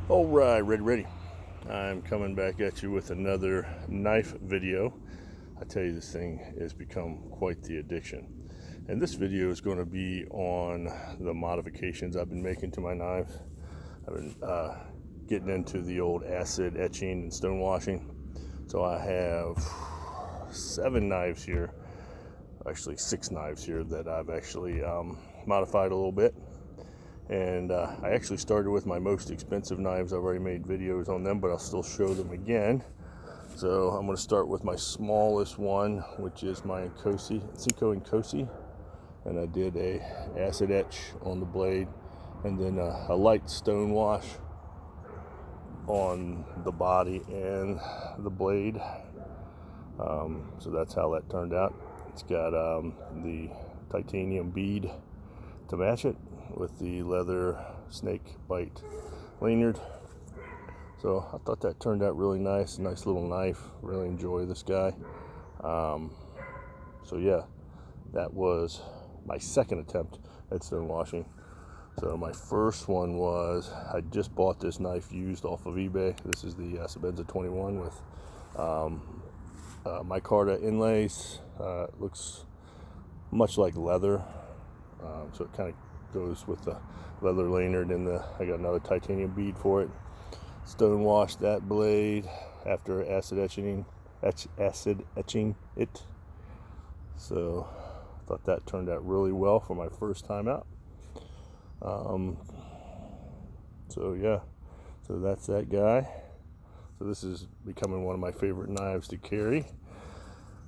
All right, ready. I'm coming back at you with another knife video. I tell you, this thing has become quite the addiction. And this video is going to be on the modifications I've been making to my knives. I've been getting into the old acid etching and stone washing. So I have 7 knives here, actually 6 knives here that I've actually modified a little bit. And I actually started with my most expensive knives. I've already made videos on them, but I'll still show them again. So I'm going to start with my smallest one, which is my COSI, CJRB. And I did a acid etch on the blade, and then a light stone wash on the body and the blade. So that's how that turned out. It's got the titanium bead to match it with the leather snake bite lanyard. So I thought that turned out really nice. Nice little knife. Really enjoy this guy. So yeah, that was my second attempt at stone washing. So my first one was, I just bought this knife used off of eBay. This is the Sebenza 21 with micarta inlays. It looks much like leather. So it kind of goes with the leather lanyard, and I got another titanium bead for it. Stone washed that blade after acid etching it. So I thought that turned out really well for my first time out. So yeah, so that's that guy. So this is becoming one of my favorite knives to carry.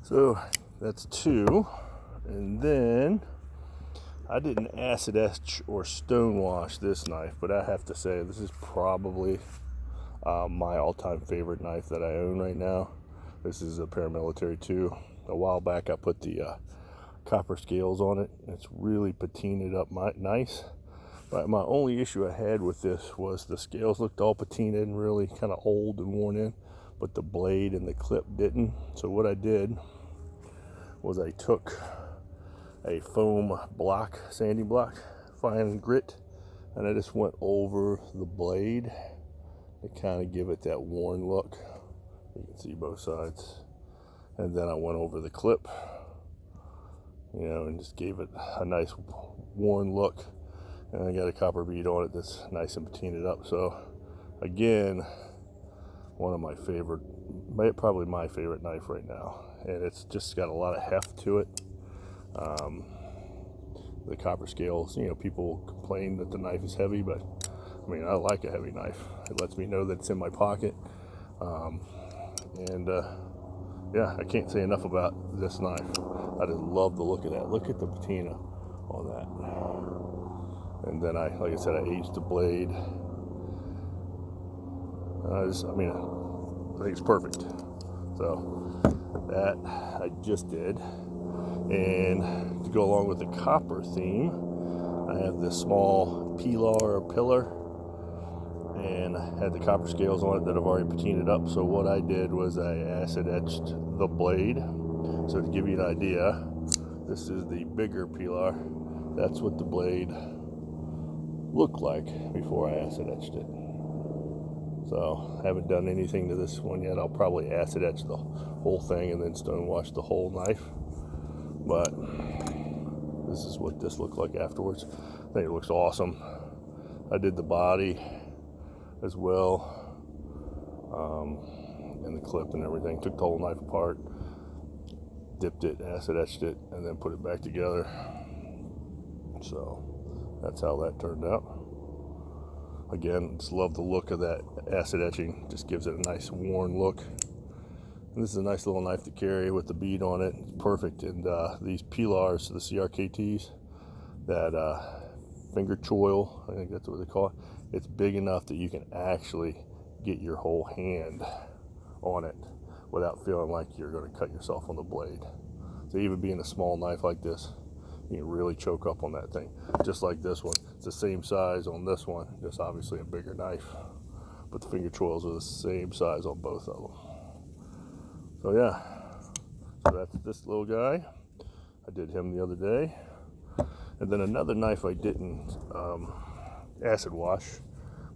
So that's 2, and then I didn't acid etch or stone wash this knife, but I have to say this is probably my all-time favorite knife that I own right now. This is a paramilitary 2. A while back I put the copper scales on it. It's really patinaed up nice. But my only issue I had with this was the scales looked all patinaed and really kind of old and worn in, but the blade and the clip didn't. So what I did was I took a foam block, sanding block, fine grit, and I just went over the blade to kind of give it that worn look. You can see both sides. And then I went over the clip, and just gave it a nice worn look. And I got a copper bead on it that's nice and patinaed up. So again, one of my favorite, probably my favorite knife right now. And it's just got a lot of heft to it. The copper scales, people complain that the knife is heavy, but I mean, I like a heavy knife. It lets me know that it's in my pocket. Yeah, I can't say enough about this knife. I just love the look of that. Look at the patina on that. And then like I said, I aged the blade. I think it's perfect. So that I just did. And to go along with the copper theme, I have this small Pilar Pillar, and I had the copper scales on it that I've already patinaed up. So what I did was I acid etched the blade. So to give you an idea, this is the bigger Pilar. That's what the blade looked like before I acid etched it. So I haven't done anything to this one yet. I'll probably acid etch the whole thing and then stone wash the whole knife. But this is what this looked like afterwards. I think it looks awesome. I did the body as well, and the clip and everything. Took the whole knife apart, dipped it, acid etched it, and then put it back together. So that's how that turned out. Again, just love the look of that acid etching. Just gives it a nice worn look. And this is a nice little knife to carry with the bead on it. It's perfect. And these Pilars, the CRKTs, that finger choil, I think that's what they call it. It's big enough that you can actually get your whole hand on it without feeling like you're going to cut yourself on the blade. So even being a small knife like this, you can really choke up on that thing. Just like this one. It's the same size on this one, just obviously a bigger knife. But the finger choils are the same size on both of them. So yeah, so that's this little guy. I did him the other day. And then another knife I didn't acid wash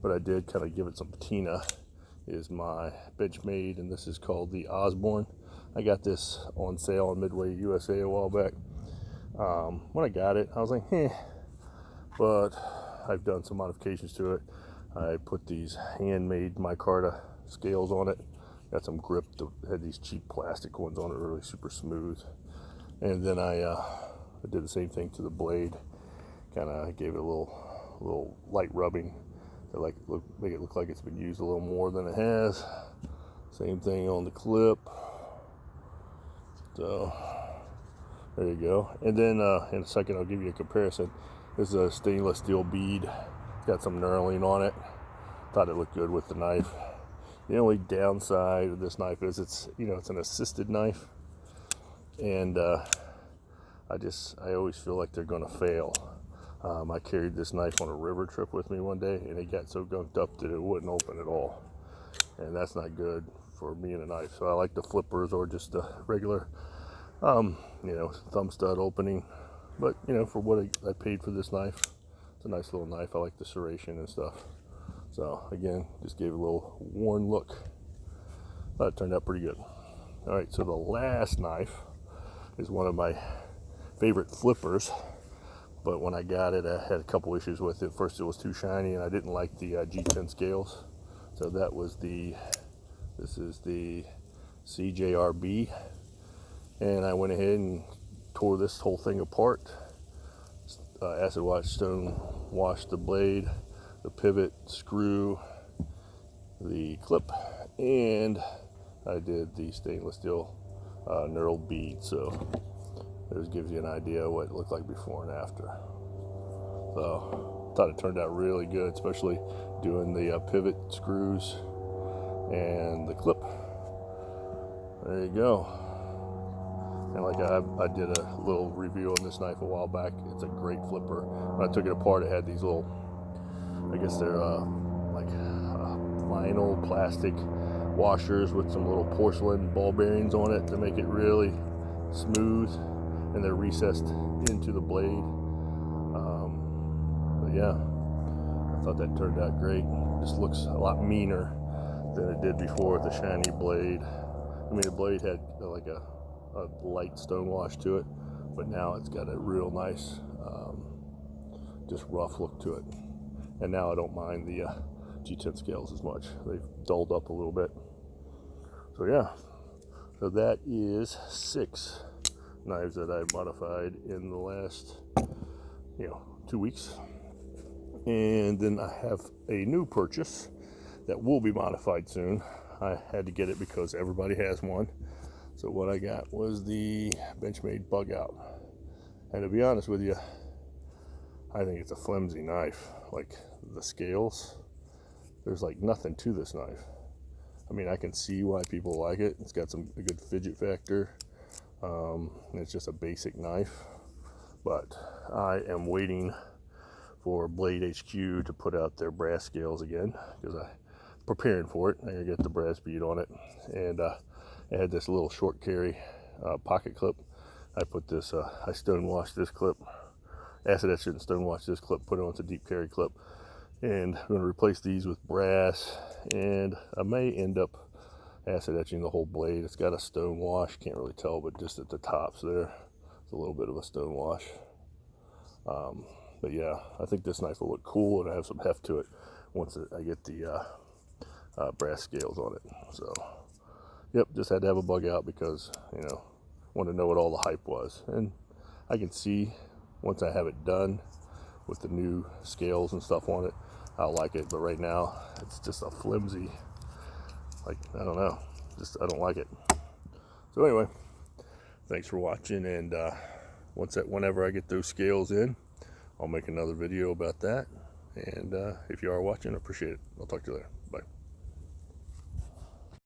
but I did kind of give it some patina, is my Benchmade, and this is called the Osborne. I got this on sale on Midway USA a while back. When I got it, I was like, but I've done some modifications to it. I put these handmade micarta scales on it. Got some grip. Had these cheap plastic ones on it, really super smooth. And then I did the same thing to the blade. Kind of gave it a little light rubbing to make it look like it's been used a little more than it has. Same thing on the clip. So there you go. And then in a second I'll give you a comparison. This is a stainless steel bead. It's got some knurling on it. Thought it looked good with the knife. The only downside of this knife is it's an assisted knife, and I always feel like they're gonna fail. I carried this knife on a river trip with me one day, and it got so gunked up that it wouldn't open at all, and that's not good for me and a knife. So I like the flippers or just the regular thumb stud opening. But for what I paid for this knife, it's a nice little knife. I like the serration and stuff. So again, just gave it a little worn look. Thought it turned out pretty good. All right, so the last knife is one of my favorite flippers, but when I got it, I had a couple issues with it. First, it was too shiny, and I didn't like the G10 scales. So that was this is the CJRB, and I went ahead and tore this whole thing apart. Acid wash, stone washed the blade, the pivot, screw, the clip, and I did the stainless steel knurled bead. So this gives you an idea what it looked like before and after. So thought it turned out really good, especially doing the pivot screws and the clip. There you go. And like I did a little review on this knife a while back. It's a great flipper. When I took it apart, it had these little, I guess they're like vinyl plastic washers with some little porcelain ball bearings on it to make it really smooth, and they're recessed into the blade. But yeah, I thought that turned out great. It just looks a lot meaner than it did before with the shiny blade. I mean, the blade had like a light stone wash to it, but now it's got a real nice just rough look to it. And now I don't mind the G10 scales as much. They've dulled up a little bit. So yeah, so that is 6 knives that I modified in the last 2 weeks. And then I have a new purchase that will be modified soon. I had to get it because everybody has one. So what I got was the Benchmade Bug Out. And to be honest with you, I think it's a flimsy knife. Like the scales, there's like nothing to this knife. I mean, I can see why people like it. It's got a good fidget factor. And it's just a basic knife. But I am waiting for Blade HQ to put out their brass scales again, because I'm preparing for it. I'm gonna get the brass bead on it. And I had this little short carry pocket clip. I put this, I stone washed this clip, acid etched and stone washed this clip, put it onto a deep carry clip. And I'm gonna replace these with brass, and I may end up acid etching the whole blade. It's got a stone wash, can't really tell, but just at the tops there, it's a little bit of a stone wash. But yeah, I think this knife will look cool, and I have some heft to it once I get the brass scales on it. So yep, just had to have a bug out because want to know what all the hype was. And I can see once I have it done with the new scales and stuff on it, I'll like it. But right now it's just a flimsy, like, I don't know, I don't like it. So anyway, thanks for watching, and whenever I get those scales in, I'll make another video about that. And if you are watching, I appreciate it. I'll talk to you later. Bye.